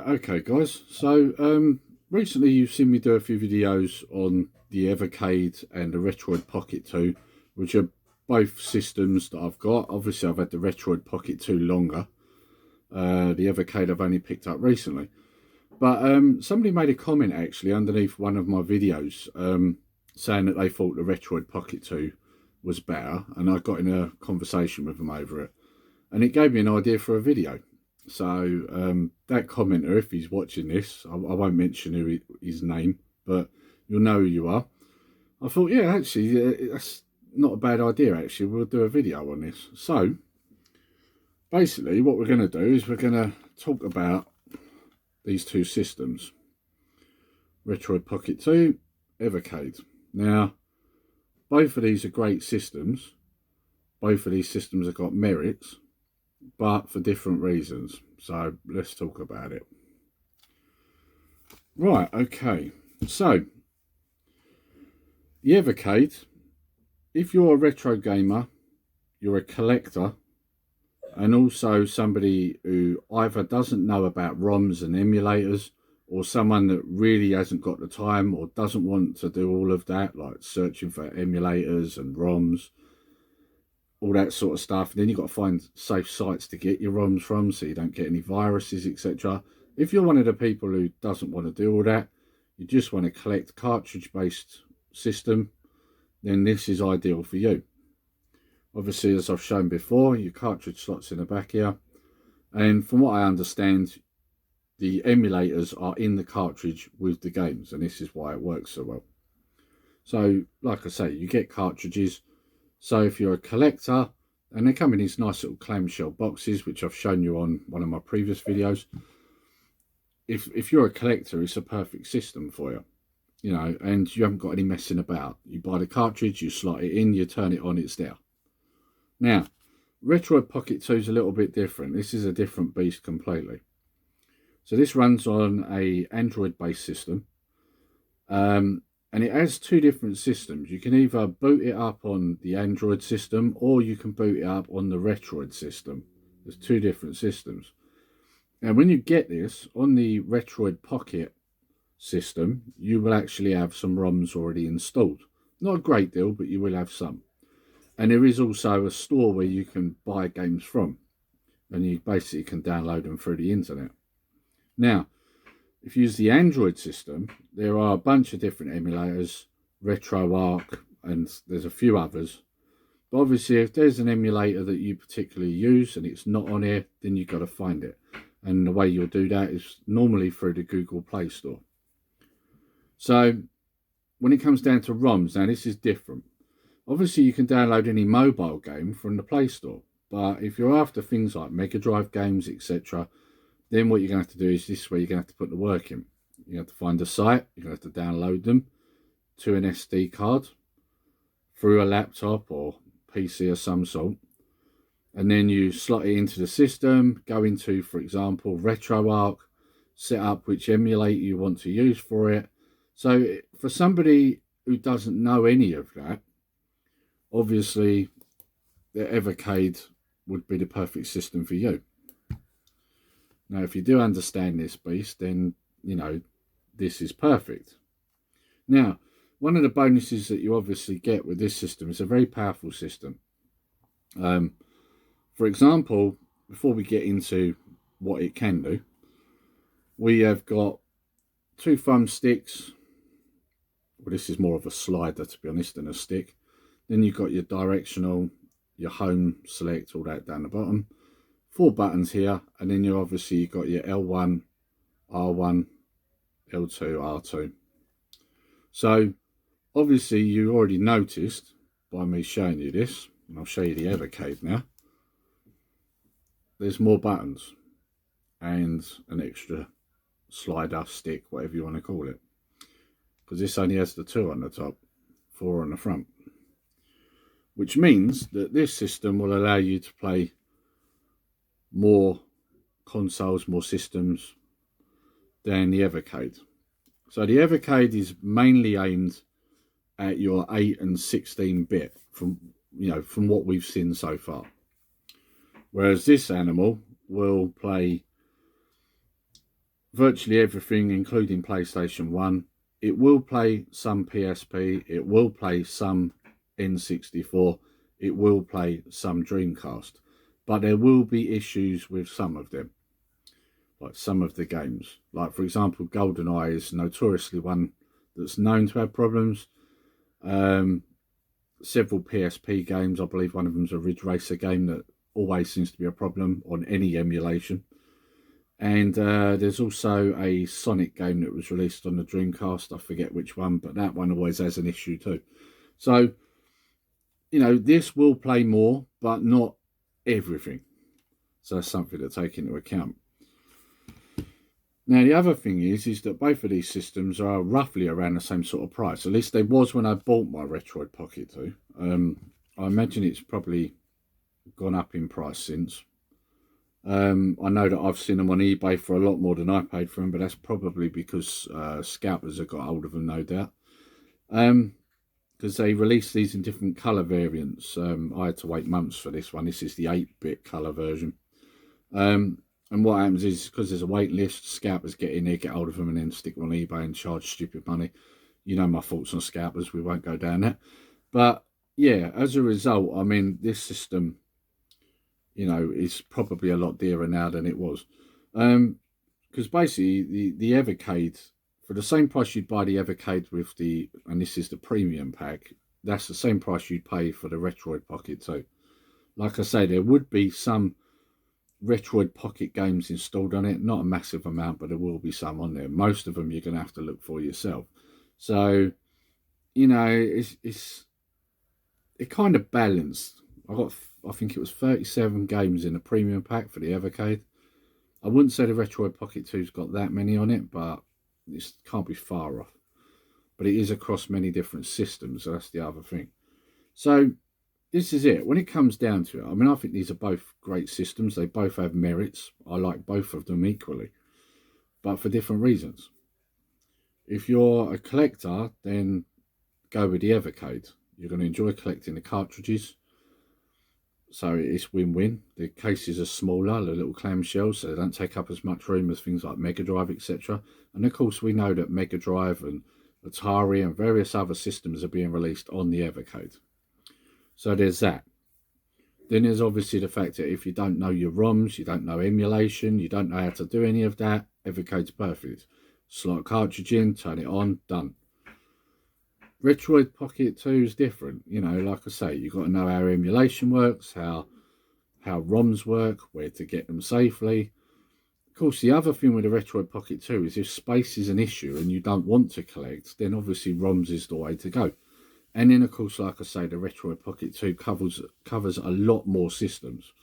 Right, okay guys, so recently you've seen me do a few videos on the Evercade and the Retroid Pocket 2, which are both systems that I've got. Obviously I've had the Retroid Pocket 2 longer. The Evercade I've only picked up recently. But somebody made a comment actually underneath one of my videos saying that they thought the Retroid Pocket 2 was better, and I got in a conversation with them over it. And it gave me an idea for a video. So that commenter, if he's watching this, I won't mention his name, but you'll know who you are. I thought, yeah, actually, that's not a bad idea, actually. We'll do a video on this. So, basically, what we're going to do is we're going to talk about these two systems. Retroid Pocket 2, Evercade. Now, both of these are great systems. Both of these systems have got merits, but for different reasons. So let's talk about it. Right, okay. So, the Evercade, if you're a retro gamer, you're a collector, and also somebody who either doesn't know about ROMs and emulators, or someone that really hasn't got the time or doesn't want to do all of that, like searching for emulators and ROMs, all that sort of stuff. And then you've got to find safe sites to get your ROMs from so you don't get any viruses, etc. If you're one of the people who doesn't want to do all that, you just want to collect cartridge-based system, then this is ideal for you. Obviously, as I've shown before, your cartridge slots in the back here. And from what I understand, the emulators are in the cartridge with the games, and this is why it works so well. So, like I say, you get cartridges. So if you're a collector, and they come in these nice little clamshell boxes, which I've shown you on one of my previous videos. If you're a collector, it's a perfect system for you, you know, and you haven't got any messing about. You buy the cartridge, you slot it in, you turn it on, it's there. Now, Retroid Pocket 2 is a little bit different. This is a different beast completely. So this runs on a Android-based system. And it has two different systems. You can either boot it up on the Android system, or you can boot it up on the Retroid system. There's two different systems. And when you get this, on the Retroid Pocket system, you will actually have some ROMs already installed. Not a great deal, but you will have some. And there is also a store where you can buy games from. And you basically can download them through the internet. Now, if you use the Android system, there are a bunch of different emulators, RetroArch, and there's a few others. But obviously, if there's an emulator that you particularly use and it's not on here, then you've got to find it. And the way you'll do that is normally through the Google Play Store. So, when it comes down to ROMs, now this is different. Obviously, you can download any mobile game from the Play Store. But if you're after things like Mega Drive games, etc., then what you're going to have to do is this is where you're going to have to put the work in. You have to find a site, you're going to have to download them to an SD card through a laptop or PC of some sort. And then you slot it into the system, go into, for example, RetroArch, set up which emulator you want to use for it. So for somebody who doesn't know any of that, obviously the Evercade would be the perfect system for you. Now, if you do understand this beast, then, you know, this is perfect. Now, one of the bonuses that you obviously get with this system is a very powerful system. For example, before we get into what it can do, we have got two thumbsticks. Well, this is more of a slider, to be honest, than a stick. Then you've got your directional, your home select, all that down the bottom. 4 buttons here, and then you've got your L1, R1, L2, R2. So obviously you already noticed by me showing you this, and I'll show you the Evercade now, there's more buttons and an extra slider, stick, whatever you want to call it, because this only has the 2 on the top, 4 on the front, which means that this system will allow you to play more consoles, more systems than the Evercade. So the Evercade is mainly aimed at your 8 and 16-bit from what we've seen so far. Whereas this animal will play virtually everything, including PlayStation 1. It will play some PSP, it will play some N64, it will play some Dreamcast. But there will be issues with some of them, like some of the games. Like, for example, GoldenEye is notoriously one that's known to have problems. Um, Several PSP games, I believe one of them's a Ridge Racer game that always seems to be a problem on any emulation. And there's also a Sonic game that was released on the Dreamcast. I forget which one, but that one always has an issue too. So, this will play more, but not everything. So that's something to take into account. Now, the other thing is that both of these systems are roughly around the same sort of price. At least they was when I bought my Retroid Pocket 2. I imagine it's probably gone up in price since. I know that I've seen them on eBay for a lot more than I paid for them, but that's probably because scalpers have got hold of them, no doubt. Because they released these in different colour variants. I had to wait months for this one. This is the 8-bit colour version. And what happens is, because there's a wait list, scalpers get in there, get hold of them, and then stick them on eBay and charge stupid money. You know my thoughts on scalpers. We won't go down that. But yeah, as a result, I mean, this system, is probably a lot dearer now than it was. Because basically, the Evercade, for the same price you'd buy the Evercade with and this is the premium pack, that's the same price you'd pay for the Retroid Pocket 2. Like I say, there would be some Retroid Pocket games installed on it, not a massive amount, but there will be some on there. Most of them you're going to have to look for yourself. So, it kind of balanced. I think it was 37 games in a premium pack for the Evercade. I wouldn't say the Retroid Pocket 2's got that many on it, but it can't be far off. But it is across many different systems, so that's the other thing. So this is it. When it comes down to it, I mean, I think these are both great systems. They both have merits. I like both of them equally, but for different reasons. If you're a collector, then go with the Evercade. You're going to enjoy collecting the cartridges. So it's win-win. The cases are smaller, the little clamshells, so they don't take up as much room as things like Mega Drive, etc. And of course, we know that Mega Drive and Atari and various other systems are being released on the Evercade. So there's that. Then there's obviously the fact that if you don't know your ROMs, you don't know emulation, you don't know how to do any of that, Evercade's perfect. Slot a cartridge in, turn it on, done. Retroid Pocket 2 is different. Like I say, you've got to know how emulation works, how ROMs work, where to get them safely. Of course, the other thing with the Retroid Pocket 2 is if space is an issue and you don't want to collect, then obviously ROMs is the way to go. And then, of course, like I say, the Retroid Pocket 2 covers a lot more systems.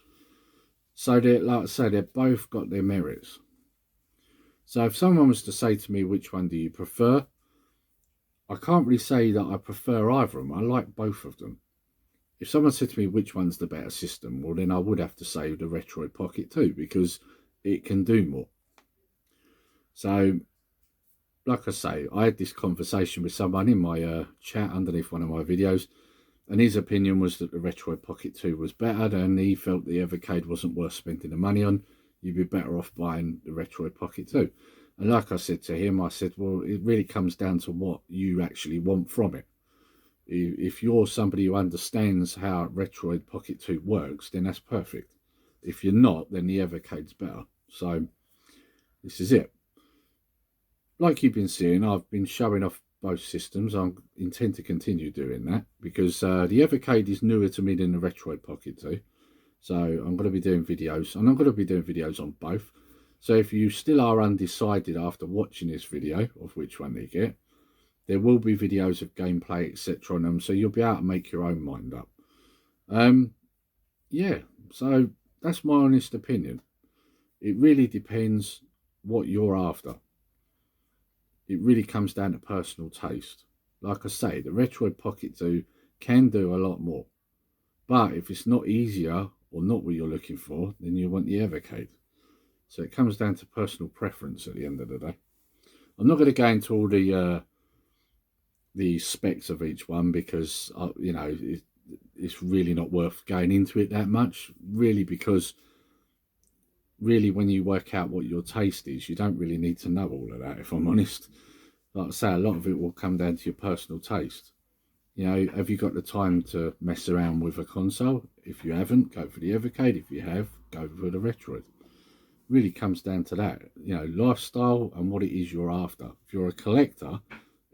So, like I say, they've both got their merits. So if someone was to say to me, which one do you prefer? I can't really say that I prefer either of them. I like both of them. If someone said to me, which one's the better system? Well, then I would have to say the Retroid Pocket 2 because it can do more. So, like I say, I had this conversation with someone in my chat underneath one of my videos, and his opinion was that the Retroid Pocket 2 was better, and he felt the Evercade wasn't worth spending the money on. You'd be better off buying the Retroid Pocket 2. And like I said to him, I said, well, it really comes down to what you actually want from it. If you're somebody who understands how Retroid Pocket 2 works, then that's perfect. If you're not, then the Evercade's better. So this is it. Like you've been seeing, I've been showing off both systems. I intend to continue doing that because the Evercade is newer to me than the Retroid Pocket 2. So I'm going to be doing videos, and I'm going to be doing videos on both. So if you still are undecided after watching this video of which one they get, there will be videos of gameplay, etc. on them, so you'll be able to make your own mind up. Yeah, so that's my honest opinion. It really depends what you're after. It really comes down to personal taste. Like I say, the Retroid Pocket 2 can do a lot more. But if it's not easier or not what you're looking for, then you want the Evercade. So it comes down to personal preference at the end of the day. I'm not going to go into all the specs of each one because, it's really not worth going into it that much. Really, because really, when you work out what your taste is, you don't really need to know all of that, if I'm honest. Like I say, a lot of it will come down to your personal taste. You know, have you got the time to mess around with a console? If you haven't, go for the Evercade. If you have, go for the Retroid. Really comes down to that, you know, lifestyle and what it is you're after. If you're a collector,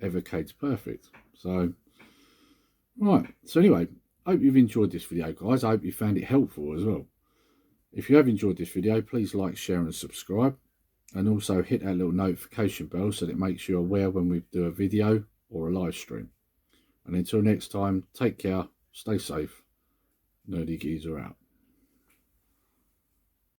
Evercade's perfect. So, right. So anyway, I hope you've enjoyed this video, guys. I hope you found it helpful as well. If you have enjoyed this video, please like, share and subscribe. And also hit that little notification bell so that it makes you aware when we do a video or a live stream. And until next time, take care, stay safe. Nerdy Geezer out.